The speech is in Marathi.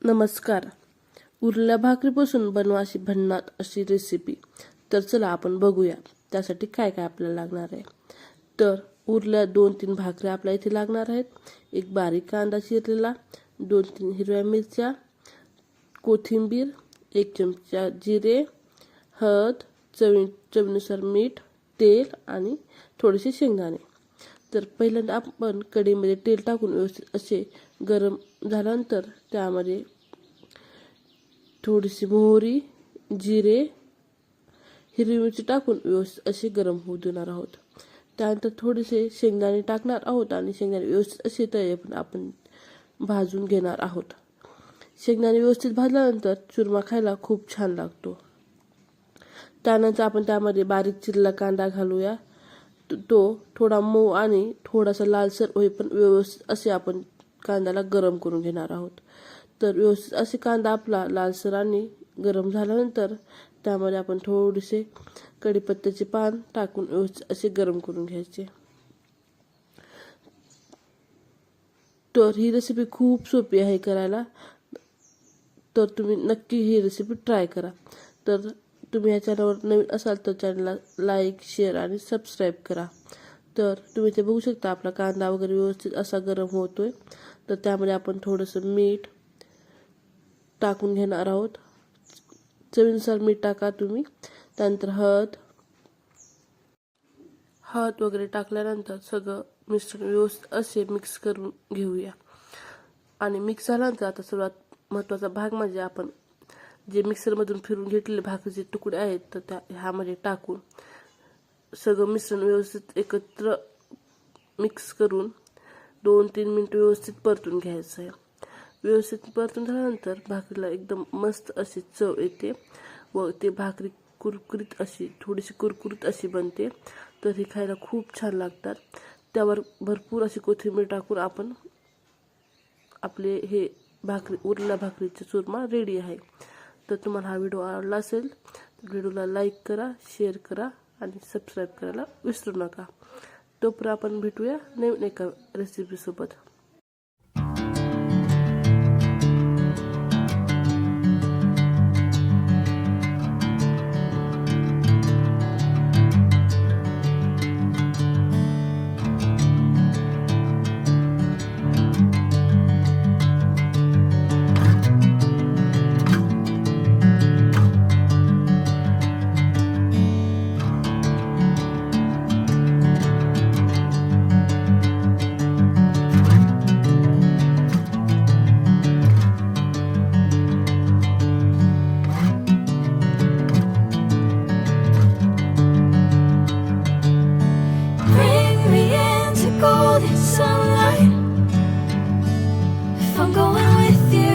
नमस्कार. उरल्या भाकरीपासून बनवा अशी भन्नाट अशी रेसिपी. तर चला आपण बघूया त्यासाठी काय काय आपल्याला लागणार आहे. तर उरल्या 2-3 भाकऱ्या आपल्या इथे लागणार आहेत. एक बारीक कांदा चिरलेला, 2-3 हिरव्या मिरच्या, कोथिंबीर, 1 चमचा जिरे, हळद, चवीनुसार मीठ, तेल आणि थोडेसे शेंगदाणे. तर पहिल्यांदा आपण कढईमध्ये तेल टाकून व्यवस्थित असे गरम झाल्यानंतर त्यामध्ये थोडीशी मोहरी, जिरे, हिरवी मिरची टाकून व्यवस्थित असे गरम होऊ देणार आहोत. त्यानंतर थोडेसे शेंगदाणे टाकणार आहोत आणि शेंगदाणे व्यवस्थित असे तळे पण आपण भाजून घेणार आहोत. शेंगदाणे व्यवस्थित भाजल्यानंतर चुरमा खायला खूप छान लागतो. त्यानंतर आपण त्यामध्ये बारीक चिरलेला कांदा घालूया. तो थोडा मऊ आणि थोडासा लालसर होईपर्यंत पण व्यवस्थित असे आपण कांद्याला गरम करून घेणार आहोत. तर व्यवस्थित असे कांदा आपला लालसर आणि गरम झाल्यानंतर त्यामध्ये आपण थोडेसे कढीपत्त्याचे पान टाकून व्यवस्थित असे गरम करून घ्यायचे. तर ही रेसिपी खूप सोपी आहे करायला. तर तुम्ही नक्की ही रेसिपी ट्राय करा. तर तुम्ही या चॅनलवर नवीन असाल तर चॅनलला लाईक, शेअर आणि सबस्क्राईब करा. तर तुम्ही ते बघू शकता आपला कांदा वगैरे व्यवस्थित असा गरम होतोय. तर त्यामध्ये आपण थोडंसं मीठ टाकून घेणार आहोत. चवीनुसार मीठ टाका तुम्ही. त्यानंतर हळद वगैरे टाकल्यानंतर सगळं मिश्रण व्यवस्थित असे मिक्स करून घेऊया. आणि मिक्स झाल्यानंतर आता सर्वात महत्त्वाचा भाग म्हणजे आपण जे मिक्सरमधून फिरून घेतलेले भाकरीचे तुकडे आहेत तर त्या ह्यामध्ये टाकून सगळं मिश्रण व्यवस्थित एकत्र मिक्स करून 2-3 मिनिट व्यवस्थित परतून घ्यायचं आहे. व्यवस्थित परतून झाल्यानंतर भाकरीला एकदम मस्त अशी चव येते व ते भाकरी कुरकुरीत अशी थोडीशी कुरकुरीत अशी बनते. तर ही खायला खूप छान लागतात. त्यावर भरपूर अशी कोथिंबीर टाकून आपण आपले हे उरलेल्या भाकरीचा चुरमा रेडी आहे. तर तुम्हाला हा व्हिडिओ आवडला असेल तर व्हिडिओला लाईक करा, शेअर करा आणि सबस्क्राईब करायला विसरू नका. तोपर्यंत आपण भेटूया नवीन एका रेसिपीसोबत. Bring me into golden sunlight.